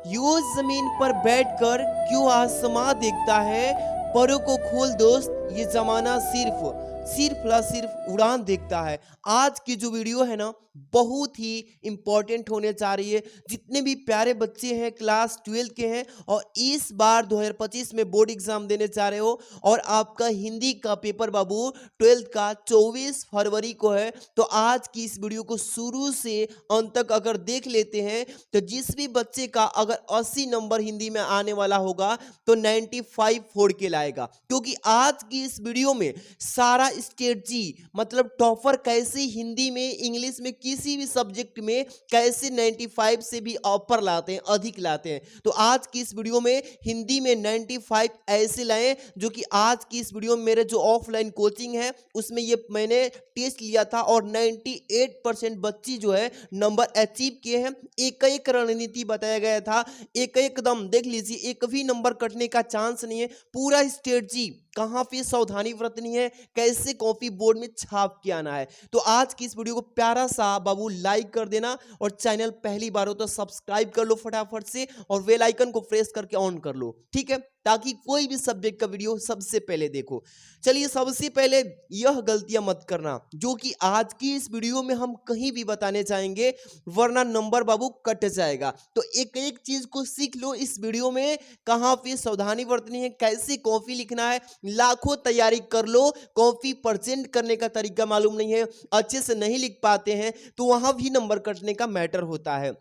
यूं जमीन पर बैठकर क्यों आसमां देखता है। परों को खोल दोस्त, ये जमाना सिर्फ सिर्फ ला सिर्फ उड़ान देखता है। आज की जो वीडियो है ना, बहुत ही इंपॉर्टेंट होने जा रही है। जितने भी प्यारे बच्चे हैं क्लास 12 के हैं और इस बार 2025 में बोर्ड एग्जाम देने जा रहे हो और आपका हिंदी का पेपर बाबू 12th का 24 फरवरी को है, तो आज की इस वीडियो को शुरू से अंत तक अगर देख लेते हैं तो जिस भी बच्चे का अगर 80 नंबर हिंदी में आने वाला होगा तो 95 फोड़ के लाएगा, क्योंकि आज की इस वीडियो में सारा स्ट्रेटजी मतलब टॉपर कैसे हिंदी में इंग्लिश में किसी भी सब्जेक्ट में कैसे 95 से भी ऊपर लाते हैं, अधिक लाते हैं। तो आज की इस वीडियो में हिंदी में 95 ऐसे लाएं जो कि आज की इस वीडियो में मेरे जो ऑफलाइन कोचिंग है उसमें ये मैंने टेस्ट लिया था और 98% बच्ची जो है नंबर अचीव किए हैं। एक एक रणनीति बताया गया था, एक एकदम देख लीजिए, एक भी नंबर कटने का चांस नहीं है। पूरा स्ट्रेटजी कहाँ पे सावधानी बरतनी है, कैसे कॉपी बोर्ड में छाप के आना है। तो आज की इस वीडियो को प्यारा सा बाबू लाइक कर देना और चैनल पहली बार हो तो सब्सक्राइब कर लो फटाफट से और बेल आइकन को प्रेस करके ऑन कर लो, ठीक है, ताकि कोई भी सब्जेक्ट का वीडियो सबसे पहले देखो। चलिए, सबसे पहले यह गलतियां मत करना जो कि आज की इस वीडियो में हम कहीं भी बताने जाएंगे, वरना नंबर बाबू कट जाएगा। तो एक एक चीज को सीख लो इस वीडियो में, कहां पे सावधानी बरतनी है, कैसे कॉपी लिखना है। लाखों तैयारी कर लो, कॉपी प्रेजेंट करने का तरीका मालूम नहीं है, अच्छे से नहीं लिख पाते हैं, तो वहां भी नंबर कटने का मैटर होता है।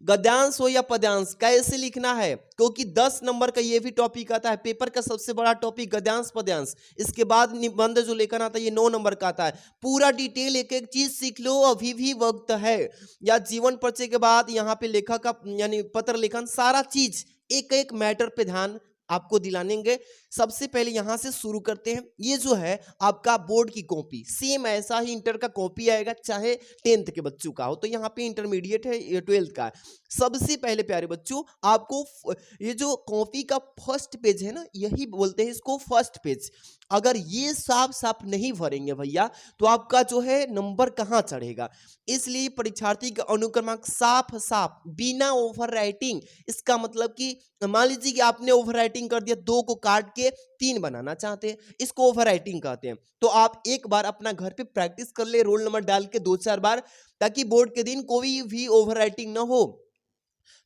गद्यांश हो या पद्यांश कैसे लिखना है, क्योंकि 10 नंबर का ये भी टॉपिक आता है। पेपर का सबसे बड़ा टॉपिक गद्यांश पद्यांश, इसके बाद निबंध जो लेकर आता है ये 9 नंबर का आता है। पूरा डिटेल एक एक चीज सीख लो, अभी भी वक्त है। या जीवन परिचय के बाद यहाँ पे लेखक का यानी पत्र लेखन, सारा चीज एक एक मैटर पे ध्यान आपको दिलानेंगे। सबसे पहले यहां से शुरू करते हैं। ये जो है आपका बोर्ड की कॉपी, सेम ऐसा ही इंटर का कॉपी आएगा, चाहे 10th के बच्चों का हो, तो यहाँ पे इंटरमीडिएट है, ये 12th का है। सबसे पहले प्यारे बच्चों, आपको ये जो कॉपी का फर्स्ट पेज है ना, यही बोलते हैं इसको फर्स्ट पेज। अगर ये साफ साफ नहीं भरेंगे भैया तो आपका जो है नंबर कहाँ चढ़ेगा। इसलिए परीक्षार्थी का अनुक्रमांक साफ साफ बिना ओवर राइटिंग, इसका मतलब कि मान लीजिए कि आपने ओवर राइटिंग कर दिया, 2 को काट के 3 बनाना चाहते हैं, इसको ओवर राइटिंग कहते हैं। तो आप एक बार अपना घर पे प्रैक्टिस कर ले, रोल नंबर डाल के 2-4 बार, ताकि बोर्ड के दिन कोई भी ओवर राइटिंग ना हो।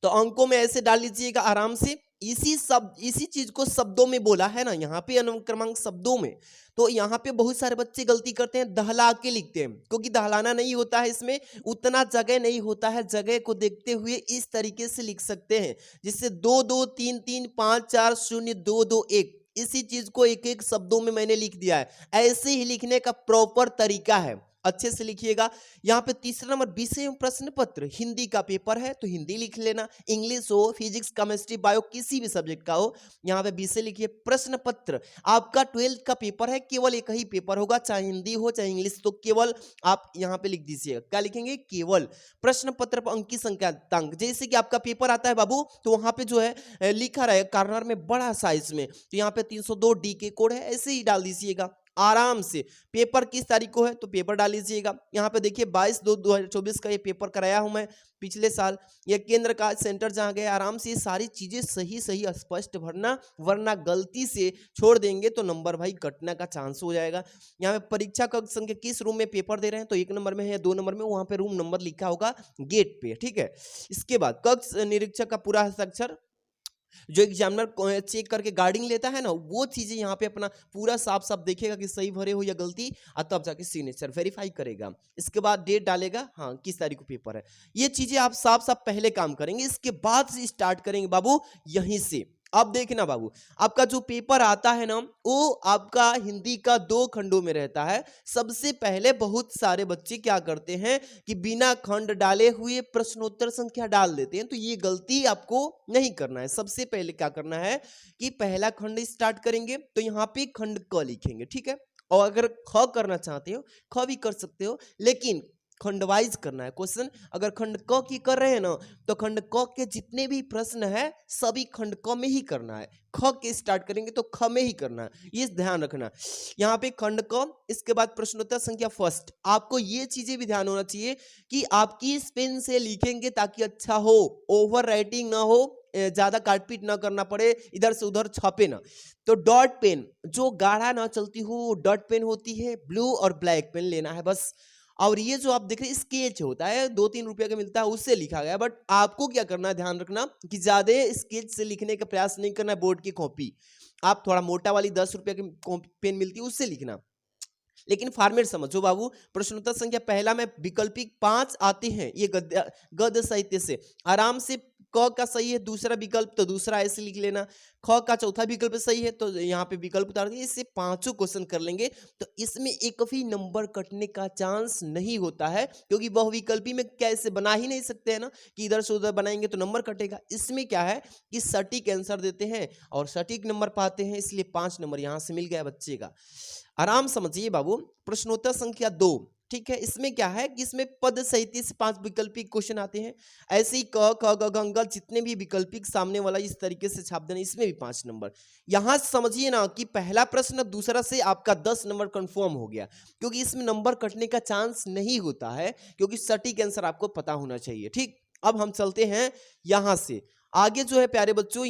तो अंकों में ऐसे डाल लीजिएगा आराम से। इसी चीज को शब्दों में बोला है ना, यहाँ पे अनुक्रमांक शब्दों में। तो यहाँ पे बहुत सारे बच्चे गलती करते हैं, दहला के लिखते हैं, क्योंकि दहलाना नहीं होता है, इसमें उतना जगह नहीं होता है। जगह को देखते हुए इस तरीके से लिख सकते हैं, जिससे 2 2 3 3 5 4 0 2 2 1, इसी चीज को एक एक शब्दों में मैंने लिख दिया है। ऐसे ही लिखने का प्रॉपर तरीका है, अच्छे से लिखिएगा। यहाँ पे तीसरा नंबर विषय एवं प्रश्न पत्र, हिंदी का पेपर है तो हिंदी लिख लेना, इंग्लिश हो, फिजिक्स, केमिस्ट्री, बायो, किसी भी सब्जेक्ट का हो, यहाँ पे विषय लिखिए। प्रश्न पत्र आपका 12th का पेपर है, केवल एक ही पेपर होगा, चाहे हिंदी हो चाहे इंग्लिश, तो केवल आप यहाँ पे लिख दीजिएगा, क्या लिखेंगे, केवल। प्रश्न पत्र पर अंकी संख्या अंक, जैसे कि आपका पेपर आता है बाबू, तो वहां पे जो है लिखा रहे कॉर्नर में बड़ा साइज में, तो यहाँ पे 302 डी के कोड है, ऐसे ही डाल दीजिएगा आराम से। पेपर किस तारीख को है तो पेपर डाल लीजिएगा। यहाँ पे देखिए 22/2/2024 का ये पेपर कराया हूं मैं पिछले साल। ये केंद्र का सेंटर जहाँ गया, आराम से ये सारी चीजें सही सही स्पष्ट भरना, वरना गलती से छोड़ देंगे तो नंबर भाई कटने का चांस हो जाएगा। यहाँ पे परीक्षा कक्ष संख्या किस रूम में पेपर दे रहे हैं, तो 1 नंबर में है या 2 नंबर में, वहां पे रूम नंबर लिखा होगा गेट पे, ठीक है। इसके बाद कक्ष निरीक्षक का पूरा हस्ताक्षर, जो एग्जामिनर चेक करके गार्डिंग लेता है ना, वो चीजें यहाँ पे अपना पूरा साफ साफ देखेगा कि सही भरे हो या गलती, और तब जाके सिग्नेचर वेरीफाई करेगा। इसके बाद डेट डालेगा, हाँ किस तारीख को पेपर है। ये चीजें आप साफ साफ पहले काम करेंगे, इसके बाद से स्टार्ट करेंगे बाबू यहीं से। अब देखना बाबू, आपका जो पेपर आता है ना, वो आपका हिंदी का 2 खंडों में रहता है। सबसे पहले बहुत सारे बच्चे क्या करते हैं कि बिना खंड डाले हुए प्रश्नोत्तर संख्या डाल देते हैं, तो ये गलती आपको नहीं करना है। सबसे पहले क्या करना है कि पहला खंड स्टार्ट करेंगे, तो यहाँ पे खंड क लिखेंगे, ठीक है। और अगर ख करना चाहते हो ख भी कर सकते हो, लेकिन खंड वाइज करना है क्वेश्चन। अगर खंड क की कर रहे हैं ना तो खंड क के जितने भी प्रश्न है सभी खंड क में ही करना है। ख के स्टार्ट करेंगे तो ख में ही करना है, ये ध्यान रखना। यहाँ पे खंड क, इसके बाद प्रश्नोत्तर संख्या फर्स्ट। आपको ये चीजें भी ध्यान होना चाहिए कि आप किस पेन से लिखेंगे ताकि अच्छा हो, ओवर राइटिंग ना हो, ज्यादा काटपीट ना करना पड़े, इधर से उधर छापे ना। तो डॉट पेन जो गाढ़ा ना चलती हो डॉट पेन होती है, ब्लू और ब्लैक पेन लेना है बस। और ये जो आप देख रहे हैं स्केच होता है, 2-3 रुपए का मिलता है, उससे लिखा गया। बट आपको क्या करना है, ध्यान रखना कि ज्यादा स्केच से लिखने का प्रयास नहीं करना है। बोर्ड की कॉपी आप थोड़ा मोटा वाली 10 रुपए की पेन मिलती है उससे लिखना। लेकिन फॉर्मेट समझो बाबू। प्रश्नोत्तर संख्या पहला में विकल्पिक 5 आते हैं, ये गद्य साहित्य से। आराम से क का सही है दूसरा विकल्प तो दूसरा ऐसे लिख लेना, ख का चौथा विकल्प सही है तो यहाँ पे विकल्प उतार दिए। इससे पांचों क्वेश्चन कर लेंगे तो इसमें एक भी नंबर कटने का चांस नहीं होता है, क्योंकि बहुविकल्पी में कैसे बना ही नहीं सकते हैं ना कि इधर से उधर बनाएंगे तो नंबर कटेगा। इसमें क्या है कि सटीक आंसर देते हैं और सटीक नंबर पाते हैं, इसलिए 5 नंबर यहाँ से मिल गया बच्चे का। आराम समझिए बाबू। प्रश्नोत्तर संख्या 2, ठीक है, इसमें क्या है कि इसमें पद साहित्य से 5 वैकल्पिक क्वेश्चन आते हैं। ऐसे ही क ख ग घ ङ जितने भी वैकल्पिक सामने वाला इस तरीके से छाप देना, इसमें भी 5 नंबर। यहां समझिए ना कि पहला प्रश्न दूसरा से आपका 10 नंबर कंफर्म हो गया, क्योंकि इसमें नंबर कटने का चांस नहीं होता है, क्योंकि सटीक आंसर आपको पता होना चाहिए। ठीक, अब हम चलते हैं यहां से आगे जो है प्यारे बच्चों,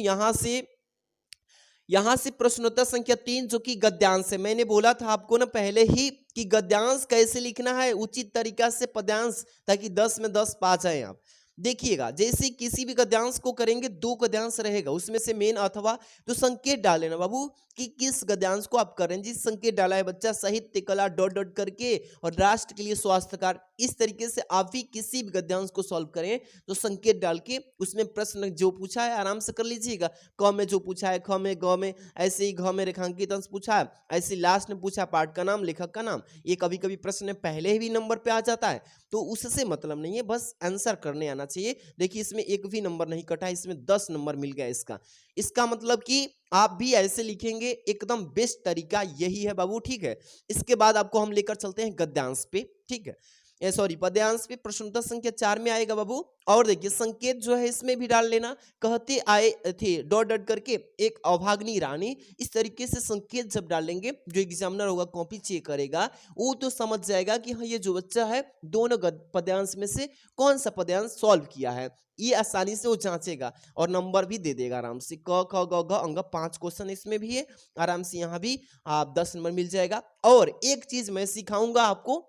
यहां से प्रश्नोत्तर संख्या 3 जो कि गद्यांश है। मैंने बोला था आपको ना पहले ही कि गद्यांश कैसे लिखना है उचित तरीका से पद्यांश, ताकि 10 में 10 पा जाए आप। देखिएगा, जैसे किसी भी गद्यांश को करेंगे 2 गद्यांश रहेगा, उसमें से मेन अथवा तो संकेत डाल लेना बाबू कि किस गद्यांश को आप करें। जिस संकेत डाला है बच्चा, साहित्य कला डॉट डॉट करके और राष्ट्र के लिए स्वास्थ्यकार, इस तरीके से आप भी किसी भी गद्यांश को सॉल्व करें तो संकेत डाल के उसमें प्रश्न जो पूछा है आराम से कर लीजिएगा। क में जो पूछा है, ख में, ग में, ऐसे ही घ में रेखांकित अंश पूछा है, ऐसे लास्ट में पूछा पाठ का नाम, लेखक का नाम। ये कभी कभी प्रश्न पहले ही नंबर पे आ जाता है, तो उससे मतलब नहीं है, बस आंसर करने आना चाहिए। देखिए इसमें एक भी नंबर नहीं कटा, इसमें 10 नंबर मिल गया। इसका मतलब कि आप भी ऐसे लिखेंगे, एकदम बेस्ट तरीका यही है बाबू। ठीक है, इसके बाद आपको हम लेकर चलते हैं गद्यांश पे। ठीक है, सॉरी पद्यांश पे। प्रश्नोत्तर संख्या 4 में आएगा बाबू। और देखिए संकेत जो है इसमें भी डाल लेना। कहते आए थे डॉट डॉट करके एक अभाग्नि रानी, इस तरीके से संकेत जब डालेंगे, जो एग्जामिनर होगा कॉपी चेक करेगा, वो तो समझ जाएगा कि हाँ ये जो बच्चा है दोनों पद्यांश में से कौन सा पद्यांश सॉल्व किया है। ये आसानी से वो जांचेगा और नंबर भी दे देगा आराम से। क ख ग घ अंग 5 क्वेश्चन इसमें भी है, आराम से यहाँ भी आप 10 नंबर मिल जाएगा। और एक चीज मैं सिखाऊंगा आपको,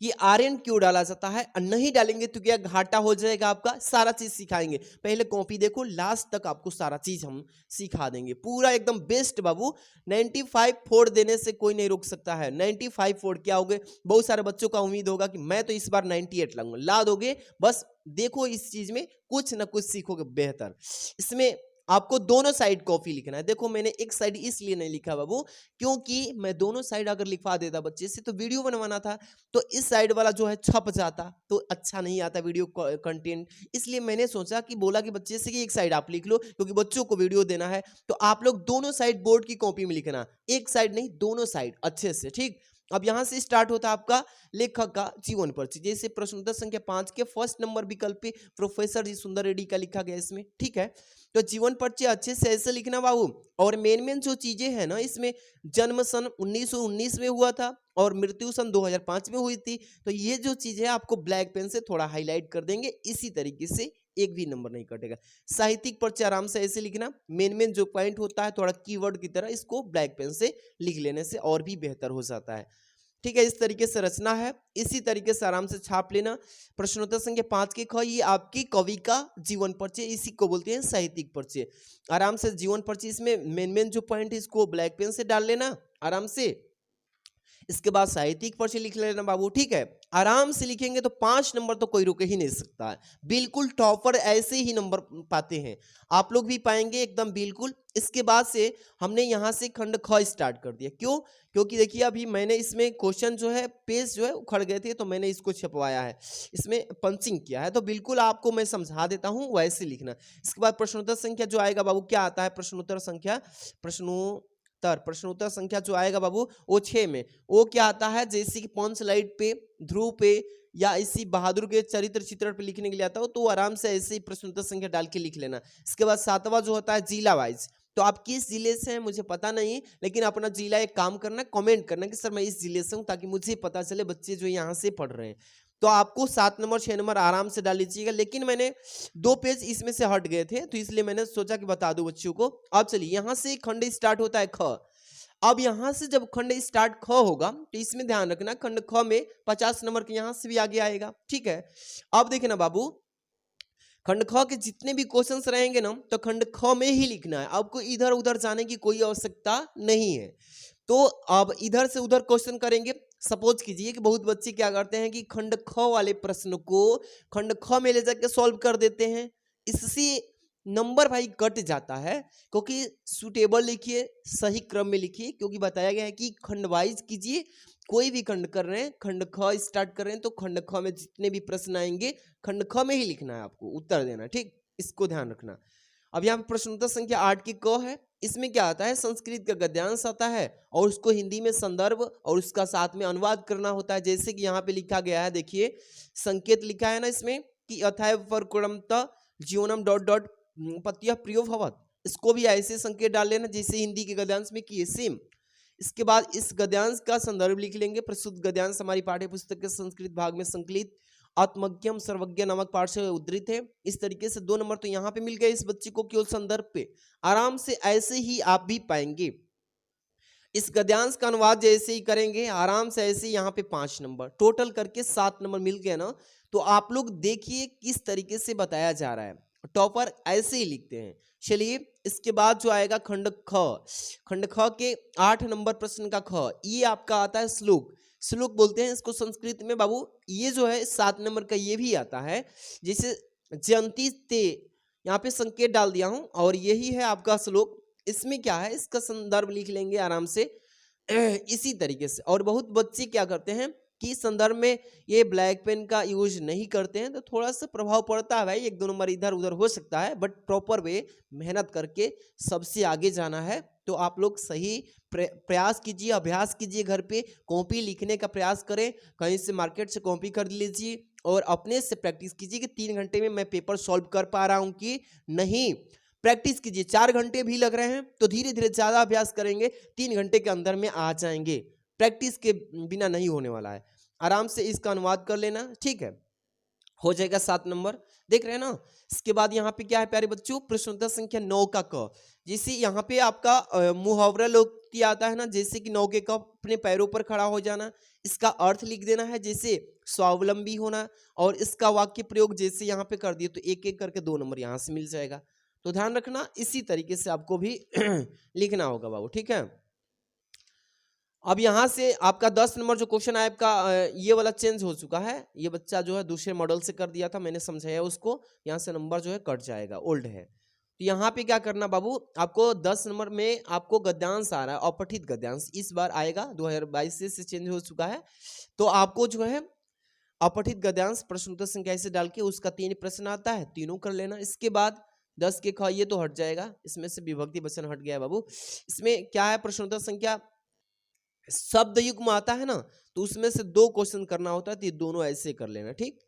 ये आर्यन क्यों डाला जाता है, नहीं डालेंगे तो क्या घाटा हो जाएगा आपका। सारा चीज सिखाएंगे, पहले कॉपी देखो, लास्ट तक आपको सारा चीज हम सिखा देंगे, पूरा एकदम बेस्ट बाबू। 95 फोड़ देने से कोई नहीं रोक सकता है। 95 फोड़ क्या होगे, बहुत सारे बच्चों का उम्मीद होगा कि मैं तो इस बार 98 लाऊंगा, ला दोगे। बस देखो इस चीज में कुछ ना कुछ सीखोगे बेहतर। इसमें आपको दोनों साइड कॉपी लिखना है। देखो मैंने एक साइड इसलिए नहीं लिखा बाबू, क्योंकि मैं दोनों साइड अगर लिखवा देता बच्चे से तो वीडियो बनवाना था, तो इस साइड वाला जो है छप जाता तो अच्छा नहीं आता वीडियो कंटेंट। इसलिए मैंने सोचा कि बोला कि बच्चे से कि एक साइड आप लिख लो, क्योंकि बच्चों को वीडियो देना है। तो आप लोग दोनों साइड बोर्ड की कॉपी में लिखना, एक साइड नहीं, दोनों साइड अच्छे से। ठीक, अब यहां से स्टार्ट होता है आपका लेखक का जीवन परिचय। जैसे प्रश्नोत्तर संख्या 5 के फर्स्ट नंबर विकल्प पे प्रोफेसर जी सुंदर रेड्डी का लिखा गया इसमें। ठीक है, तो जीवन परिचय अच्छे से ऐसे लिखना बाबू। और मेन जो चीजें हैं ना, इसमें जन्म सन 1919 में हुआ था और मृत्यु सन 2005 में हुई थी। तो ये जो चीजें आपको ब्लैक पेन से थोड़ा हाईलाइट कर देंगे, इसी तरीके से एक भी नंबर नहीं कटेगा। साहित्यिक परिचय आराम से ऐसे लिखना, मेन जो पॉइंट होता है थोड़ा कीवर्ड की तरह, इसको ब्लैक पेन से लिख लेने से और भी बेहतर हो जाता है। ठीक है, इस तरीके से रचना है, इसी तरीके से आराम से छाप लेना। प्रश्नोत्तर संख्या 5 के ख, ये आपकी कवि का जीवन परिचय, इसी को बोलते हैं साहित्यिक परिचय। आराम से जीवन परिचय, इसमें मेन जो पॉइंट है इसको ब्लैक पेन से डाल लेना आराम से। इसके बाद साहित्यिक परिचय लिख लेना बाबू। ठीक है, आराम से लिखेंगे तो 5 नंबर तो कोई रोके ही नहीं सकता है। बिल्कुल टॉपर ऐसे ही नंबर पाते हैं, आप लोग भी पाएंगे एकदम बिल्कुल। इसके बाद से हमने यहाँ से खंड ख स्टार्ट कर दिया। क्यों? क्योंकि देखिए अभी मैंने इसमें क्वेश्चन जो है पेज जो है उखड़ गए थे, तो मैंने इसको छपवाया है, इसमें पंचिंग किया है। तो बिल्कुल आपको मैं समझा देता हूँ, वैसे लिखना। इसके बाद प्रश्नोत्तर संख्या जो आएगा बाबू, क्या आता है प्रश्नोत्तर संख्या, प्रश्नोत्तर संख्या जो आएगा बाबू वो 6 में, वो क्या आता है, जैसे कि पंच लाइट पे, ध्रुव पे, या इसी बहादुर के चरित्र चित्रण पे लिखने के लिए आता हो तो आराम से ऐसे ही प्रश्न उत्तर संख्या डाल के लिख लेना। इसके बाद 7वां जो होता है जिला वाइज, तो आप किस जिले से हैं मुझे पता नहीं, लेकिन अपना जिला एक काम करना, कमेंट करना कि सर मैं इस जिले से हूँ, ताकि मुझे पता चले बच्चे जो यहाँ से पढ़ रहे हैं। तो आपको 7 नंबर 6 नंबर आराम से डाल लीजिएगा, लेकिन मैंने 2 पेज इसमें से हट गए थे तो इसलिए मैंने सोचा कि बता दूं बच्चों को। अब चलिए यहाँ से खंड स्टार्ट होता है ख। अब यहाँ से जब खंड स्टार्ट ख होगा तो इसमें ध्यान रखना खंड ख में 50 नंबर के यहाँ से भी आगे आएगा, ठीक है। अब देखिए ना बाबू, खंड ख के जितने भी क्वेश्चंस रहेंगे ना तो खंड ख में ही लिखना है, आपको इधर उधर जाने की कोई आवश्यकता नहीं है। तो अब इधर से उधर क्वेश्चन करेंगे। सपोज कीजिए कि बहुत बच्चे क्या करते हैं कि खंड ख वाले प्रश्न को खंड ख में ले जाके सॉल्व कर देते हैं, इससे नंबर भाई कट जाता है। क्योंकि सुटेबल लिखिए, सही क्रम में लिखिए, क्योंकि बताया गया है कि खंड वाइज कीजिए। कोई भी खंड कर रहे हैं, खंड ख स्टार्ट कर रहे हैं तो खंड ख में जितने भी प्रश्न आएंगे खंड ख में ही लिखना है, आपको उत्तर देना, ठीक, इसको ध्यान रखना। अब यहाँ पे प्रश्न उत्तर संख्या 8 की क है। इसमें क्या आता है, संस्कृत का गद्यांश आता है और उसको हिंदी में संदर्भ और उसका साथ में अनुवाद करना होता है। जैसे कि यहाँ पे लिखा गया है, देखिए संकेत लिखा है ना इसमें कि अथाय परकुड़मत जीवनम डॉट डॉट पत्या प्रियो भवत, इसको भी ऐसे संकेत डाल लेना जैसे हिंदी के गद्यांश में किए सेम। इसके बाद इस गद्यांश का संदर्भ लिख लेंगे। प्रस्तुत गद्यांश हमारी पाठ्य पुस्तक के संस्कृत भाग में संकलित आत्मज्ञम सर्वज्ञ नामक पाठ से उद्धृत है। इस तरीके से 2 नंबर तो यहाँ पे मिल गए इस बच्चे को केवल संदर्भ पे। आराम से ऐसे ही आप भी पाएंगे। इस गद्यांश का अनुवाद जैसे ही करेंगे आराम से ऐसे ही यहाँ पे 5 नंबर टोटल करके 7 नंबर मिल गए ना। तो आप लोग देखिए किस तरीके से बताया जा रहा है, टॉपर ऐसे ही लिखते हैं। चलिए इसके बाद जो आएगा खंड ख, खंड ख के 8 नंबर प्रश्न का ख, ये आपका आता है श्लोक। श्लोक बोलते हैं इसको संस्कृत में बाबू। ये जो है 7 नंबर का ये भी आता है, जैसे जयंती ते, यहाँ पे संकेत डाल दिया हूं और यही है आपका श्लोक। इसमें क्या है, इसका संदर्भ लिख लेंगे आराम से इसी तरीके से। और बहुत बच्चे क्या करते हैं कि संदर्भ में ये ब्लैक पेन का यूज नहीं करते हैं, तो थोड़ा सा प्रभाव पड़ता है भाई, 1-2 नंबर इधर उधर हो सकता है, बट प्रॉपर वे मेहनत करके सबसे आगे जाना है। तो आप लोग सही प्रयास कीजिए, अभ्यास कीजिए, घर पे कॉपी लिखने का प्रयास करें, कहीं से मार्केट से कॉपी खरीद लीजिए और अपने से प्रैक्टिस कीजिए कि 3 घंटे में मैं पेपर सॉल्व कर पा रहा हूँ कि नहीं। प्रैक्टिस कीजिए, 4 घंटे भी लग रहे हैं तो धीरे धीरे ज्यादा अभ्यास करेंगे, 3 घंटे के अंदर में आ जाएंगे। प्रैक्टिस के बिना नहीं होने वाला है। आराम से इसका अनुवाद कर लेना, ठीक है, हो जाएगा 7 नंबर। देख रहे हैं ना। इसके बाद यहाँ पे क्या है प्यारे बच्चों, प्रश्न उत्तर संख्या 9 का क। जैसे यहाँ पे आपका मुहावरा लोकोक्ति आता है ना, जैसे कि 9 के क अपने पैरों पर खड़ा हो जाना, इसका अर्थ लिख देना है जैसे स्वावलंबी होना, और इसका वाक्य प्रयोग जैसे यहाँ पे कर दिए तो एक एक करके 2 नंबर यहाँ से मिल जाएगा। तो ध्यान रखना, इसी तरीके से आपको भी लिखना होगा बाबू, ठीक है। अब यहाँ से आपका 10 नंबर जो क्वेश्चन है आपका ये वाला चेंज हो चुका है। ये बच्चा जो है दूसरे मॉडल से कर दिया था, मैंने समझाया उसको, यहाँ से नंबर जो है कट जाएगा, ओल्ड है। तो यहाँ पे क्या करना बाबू, आपको 10 नंबर में आपको गद्यांश आ रहा है, अपठित गद्यांश इस बार आएगा, 2022 से चेंज हो चुका है। तो आपको जो है अपठित गद्यांश प्रश्न उत्तर संख्या से डाल के उसका 3 प्रश्न आता है, तीनों कर लेना। इसके बाद 10 के ख ये तो हट जाएगा, इसमें से विभक्ति वचन हट गया है बाबू। इसमें क्या है, प्रश्न उत्तर संख्या शब्द युग्म आता है ना, तो उसमें से 2 क्वेश्चन करना होता है, तो ये दोनों ऐसे कर लेना, ठीक।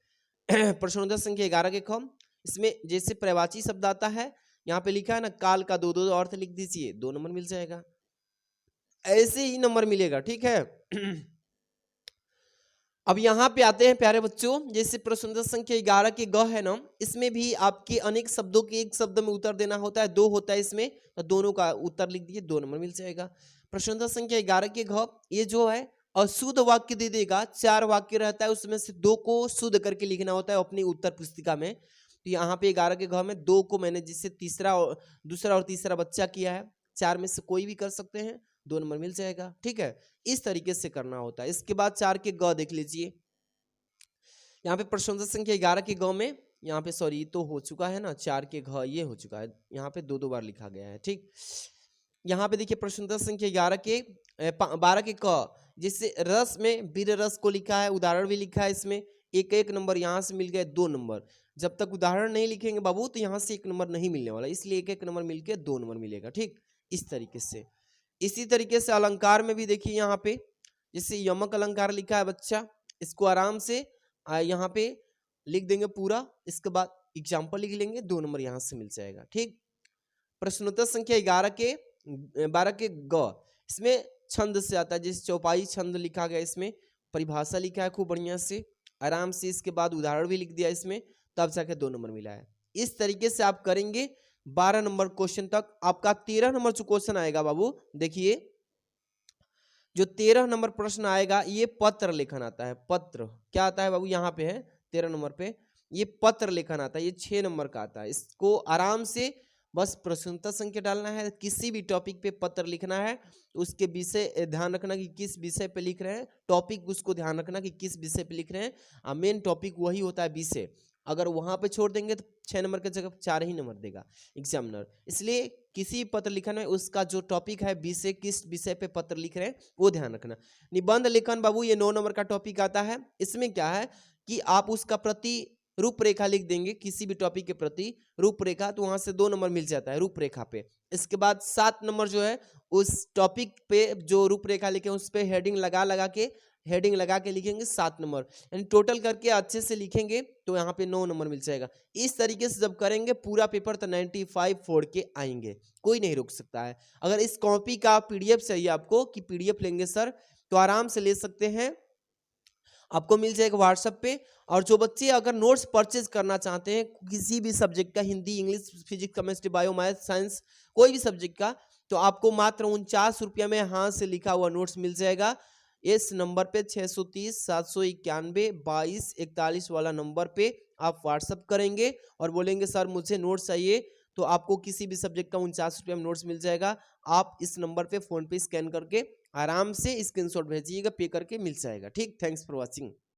प्रश्न उत्तर संख्या 11 के ख, इसमें जैसे प्रवाची शब्द आता है, यहाँ पे लिखा है ना काल का 2-2 अर्थ लिख दीजिए, 2 नंबर मिल जाएगा, ऐसे ही नंबर मिलेगा, ठीक है। अब यहाँ पे आते हैं प्यारे बच्चों, जैसे प्रश्न उत्तर संख्या 11 के ग है ना, इसमें भी आपके अनेक शब्दों के एक शब्द में उत्तर देना होता है, 2 होता है इसमें, तो दोनों का उत्तर लिख दीजिए, 2 नंबर मिल जाएगा। प्रश्न उत्तर संख्या 11 के घ, ये जो है अशुद्ध वाक्य दे देगा, 4 वाक्य रहता है, उसमें से 2 को शुद्ध करके लिखना होता है अपनी उत्तर पुस्तिका में। तो यहाँ पे 11 के घ में 2 को मैंने जिससे दूसरा और तीसरा बच्चा किया है, 4 में से कोई भी कर सकते हैं, 2 नंबर मिल जाएगा, ठीक है। इस तरीके से करना होता है। इसके बाद 4 के ग देख लीजिए, यहाँ पे प्रश्न उत्तर संख्या 11 के ग में, यहाँ पे सॉरी तो हो चुका है ना, 4 के घ ये हो चुका है, यहाँ पे 2-2 बार लिखा गया है, ठीक। यहाँ पे देखिए प्रश्न उत्तर संख्या 11 के 12 के क, जिससे रस में वीर रस को लिखा है, उदाहरण भी लिखा है, इसमें एक नंबर यहाँ से मिल गए, 2 नंबर। जब तक उदाहरण नहीं लिखेंगे बाबू तो यहाँ से 1 नंबर नहीं मिलने वाला, इसलिए एक नंबर मिलके 2 नंबर मिलेगा, ठीक, इस तरीके से। इसी तरीके से अलंकार में भी देखिए, यहाँ पे जैसे यमक अलंकार लिखा है बच्चा, इसको आराम से यहाँ पे लिख देंगे पूरा, इसके बाद एग्जाम्पल लिख लेंगे, 2 नंबर यहाँ से मिल जाएगा। ठीक, प्रश्नोत्तर संख्या 12 के ग, इसमें छंद से आता है, जैसे चौपाई छंद लिखा गया, इसमें परिभाषा लिखा है खूब बढ़िया से, आराम से, इसके बाद उदाहरण भी लिख दिया इसमें, तब जाके 2 नंबर मिला है। इस तरीके से आप करेंगे 12 नंबर क्वेश्चन तक। आपका 13 नंबर जो क्वेश्चन आएगा बाबू, देखिए जो 13 नंबर प्रश्न आएगा, ये पत्र लेखन आता है। पत्र क्या आता है बाबू, यहाँ पे है 13 नंबर पे, ये पत्र लेखन आता है, ये 6 नंबर का आता है। इसको आराम से बस प्रश्नोत्तर संख्या डालना है, किसी भी टॉपिक पे पत्र लिखना है, उसके विषय ध्यान रखना कि किस विषय पे लिख रहे हैं, टॉपिक उसको ध्यान रखना कि किस विषय पे लिख रहे हैं। मेन टॉपिक वही होता है विषय, अगर वहां पे छोड़ देंगे तो 6 नंबर की जगह 4 ही नंबर देगा एग्जामिनर। इसलिए किसी पत्र लिखन में उसका जो टॉपिक है, विषय, किस विषय पे पत्र लिख रहे हैं, वो ध्यान रखना। निबंध लेखन बाबू, ये 9 नंबर का टॉपिक आता है। इसमें क्या है कि आप उसका प्रति रूपरेखा लिख देंगे, किसी भी टॉपिक के प्रति रूपरेखा, तो वहां से 2 नंबर मिल जाता है रूपरेखा पे। इसके बाद 7 नंबर जो है, उस टॉपिक पे जो रूपरेखा लिखे उस पे हेडिंग लगा के लिखेंगे 7 नंबर, यानी टोटल करके अच्छे से लिखेंगे तो यहाँ पे 9 नंबर मिल जाएगा। इस तरीके से जब करेंगे पूरा पेपर तो 95 फोड़ के आएंगे, कोई नहीं रोक सकता है। अगर इस कॉपी का PDF चाहिए आपको कि PDF लेंगे सर, तो आराम से ले सकते हैं, आपको मिल जाएगा व्हाट्सएप पे। और जो बच्चे अगर नोट्स परचेज करना चाहते हैं किसी भी सब्जेक्ट का, Hindi, English, physics, chemistry, bio, math, science, कोई भी सब्जेक्ट का, तो आपको मात्र 49 रुपया में हाथ से लिखा हुआ नोट्स मिल जाएगा। इस नंबर पे 630 791 2241 वाला नंबर पे आप व्हाट्सअप करेंगे और बोलेंगे सर मुझे नोट्स चाहिए, तो आपको किसी भी सब्जेक्ट का 49 रुपये में नोट्स मिल जाएगा। आप इस नंबर पे फोन पे स्कैन करके आराम से स्क्रीनशॉट भेजिएगा, पे करके मिल जाएगा। ठीक, थैंक्स फॉर वॉचिंग।